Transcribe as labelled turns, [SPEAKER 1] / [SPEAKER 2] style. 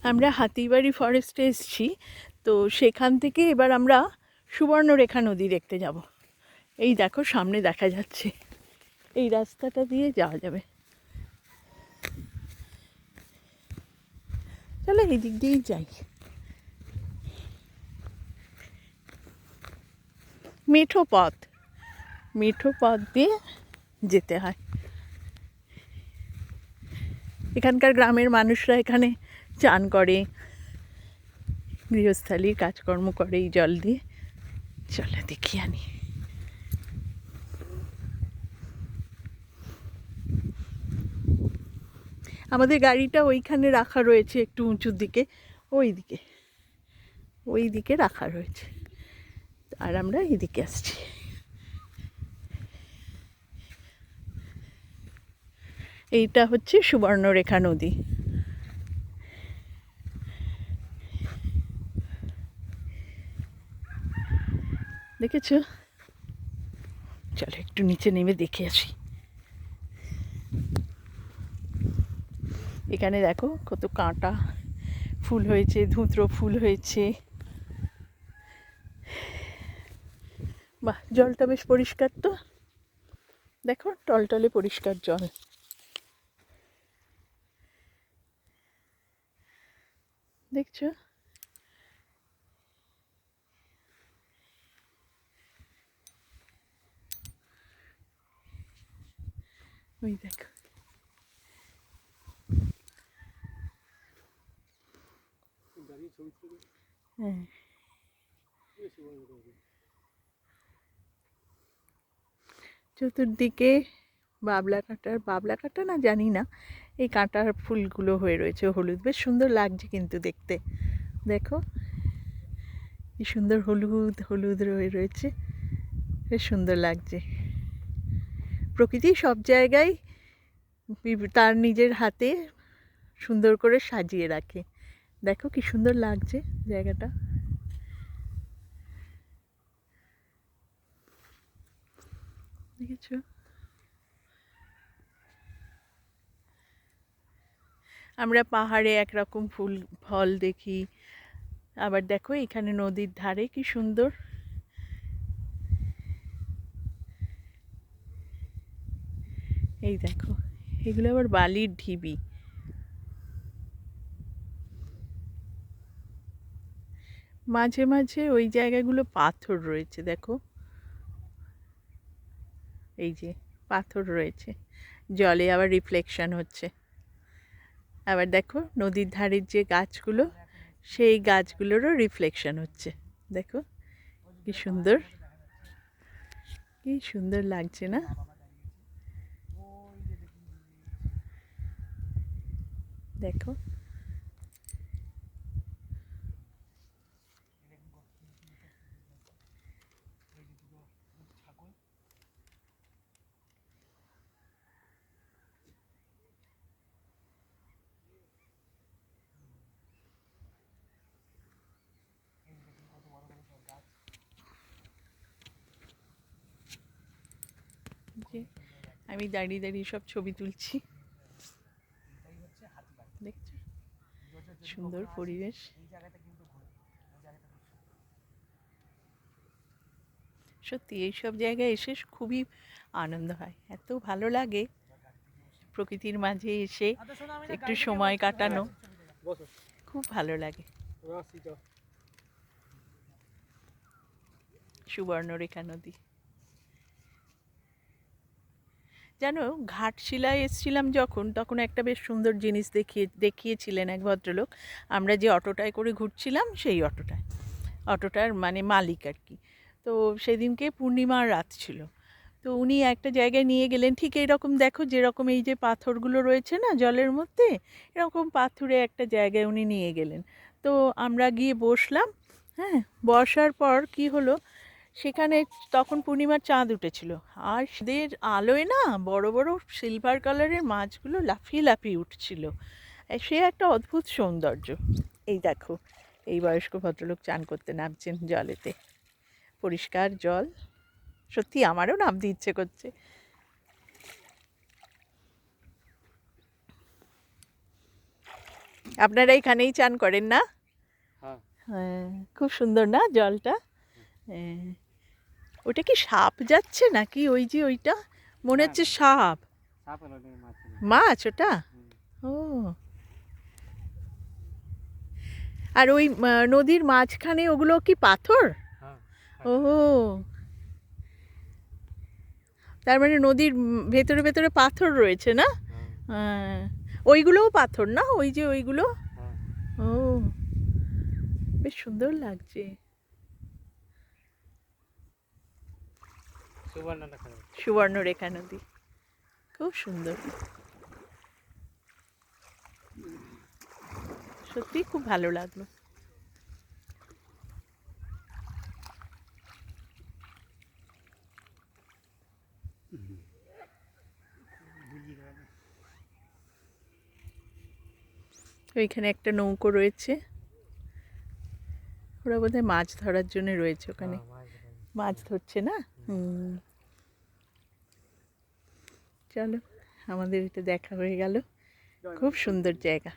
[SPEAKER 1] আমরা হাতিবাড়ি ফরেস্টে এসেছি, তো সেখান থেকে এবার আমরা সুবর্ণরেখা নদী দেখতে যাব। এই দেখো সামনে দেখা যাচ্ছে, এই রাস্তাটা দিয়ে যাওয়া যাবে। চলো এই দিক দিয়েই যাই। মেঠো পথ দিয়ে যেতে হয়। এখানকার গ্রামের মানুষরা এখানে চান করে, গৃহস্থালির কাজকর্ম করে এই জল দিয়ে। চলো দেখি আনি। আমাদের গাড়িটা ওইখানে রাখা রয়েছে, একটু উঁচুর দিকে, ওই দিকে রাখা রয়েছে, আর আমরা এইদিকে আসছি। এইটা হচ্ছে সুবর্ণরেখা নদী। দেখেছো? চলো একটু নিচে নেমে দেখে আসি। এখানে দেখো কত কাঁটা ফুল হয়েছে, ধুতরো ফুল হয়েছে। বাহ, জলটা বেশ পরিষ্কার তো, দেখো টলটলে পরিষ্কার জল। দেখছো? ওই দেখো, হ্যাঁ চতুর্দিকে বাবলা কাঁটা না জানি না, এই কাঁটার ফুলগুলো হয়ে রয়েছে হলুদ, বেশ সুন্দর লাগছে কিন্তু দেখতে। দেখো কি সুন্দর হলুদ হলুদ রয়েছে, বেশ সুন্দর লাগছে। প্রকৃতি সব জায়গায় তার নিজের হাতে সুন্দর করে সাজিয়ে রাখে। দেখো কি সুন্দর লাগছে জায়গাটা। দেখেছো? আমরা পাহাড়ে একরকম ফল দেখি, আবার দেখো এখানে নদীর ধারে কি সুন্দর। এই দেখো, এগুলো আবার বালির ঢিবি। মাঝে মাঝে ওই জায়গাগুলো পাথর রয়েছে, দেখো এই যে পাথর রয়েছে, জলে আবার রিফ্লেকশন হচ্ছে। আবার দেখো নদীর ধারের যে গাছগুলো, সেই গাছগুলোরও রিফ্লেকশন হচ্ছে। দেখো কি সুন্দর, কি সুন্দর লাগছে না? দেখো যে আমি দাঁড়িয়ে দাঁড়িয়ে সব ছবি তুলছি, দেখছো সুন্দর পরিবেশ। সত্যি এইসব জায়গায় এসে খুবই আনন্দ হয়, এত ভালো লাগে প্রকৃতির মাঝে এসে একটু সময় কাটানো, খুব ভালো লাগে। সুবর্ণরেখা নদী। জানো, ঘাটশিলায় এসেছিলাম যখন, তখন একটা বেশ সুন্দর জিনিস দেখিয়েছিলেন এক ভদ্রলোক। আমরা যে অটোটায় করে ঘুরছিলাম, সেই অটোটার মানে মালিক আর কি। তো সেদিনকে পূর্ণিমার রাত ছিল, তো উনি একটা জায়গায় নিয়ে গেলেন, ঠিক এইরকম দেখো যেরকম এই যে পাথরগুলো রয়েছে না জলের মধ্যে, এরকম পাথুরে একটা জায়গায় উনি নিয়ে গেলেন। তো আমরা গিয়ে বসলাম। হ্যাঁ, বসার পর কি হলো, সেখানে তখন পূর্ণিমার চাঁদ উঠেছিল, আর সেদের আলোয় না বড় বড় সিলভার কালারের মাছগুলো লাফিয়ে লাফিয়ে উঠছিল। সে একটা অদ্ভুত সৌন্দর্য। এই দেখো, এই বয়স্ক ভদ্রলোক চান করতে নামছেন জলেতে, পরিষ্কার জল, সত্যি আমারও নামতে ইচ্ছে করছে। আপনারা এখানেই চান করেন না?
[SPEAKER 2] হ্যাঁ।
[SPEAKER 1] হ্যাঁ, খুব সুন্দর না জলটা? হ্যাঁ। ওটা কি সাপ যাচ্ছে নাকি? ওই যে ওইটা মনে
[SPEAKER 2] না,
[SPEAKER 1] হচ্ছে
[SPEAKER 2] না।
[SPEAKER 1] সাপ।
[SPEAKER 2] সাপ হলো না, মাছ হলো।
[SPEAKER 1] মাছ ওটা?
[SPEAKER 2] হুম।
[SPEAKER 1] ও। আর ওই নদীর মাঝখানে ওগুলো কি পাথর?
[SPEAKER 2] হ্যাঁ,
[SPEAKER 1] ও, তার মানে নদীর ভেতরে ভেতরে পাথর রয়েছে না?
[SPEAKER 2] হ্যাঁ,
[SPEAKER 1] হ্যাঁ। ওইগুলোও পাথর না? ওই যে ওইগুলো?
[SPEAKER 2] হ্যাঁ।
[SPEAKER 1] ও, বেশ সুন্দর লাগছে।
[SPEAKER 2] সুবর্ণরেখা নদী।
[SPEAKER 1] সুবর্ণরেখা নদী খুব সুন্দর, সত্যি খুব ভালো লাগলো। ওইখানে একটা নৌকো রয়েছে, ওরা বোধহয় মাছ ধরার জন্য রয়েছে ওখানে,
[SPEAKER 2] হ্যাঁ, মাছ ধরা।
[SPEAKER 1] মাছ ধরছে না? হুম। চলো, আমাদের এটা দেখা হয়ে গেল। খুব সুন্দর জায়গা।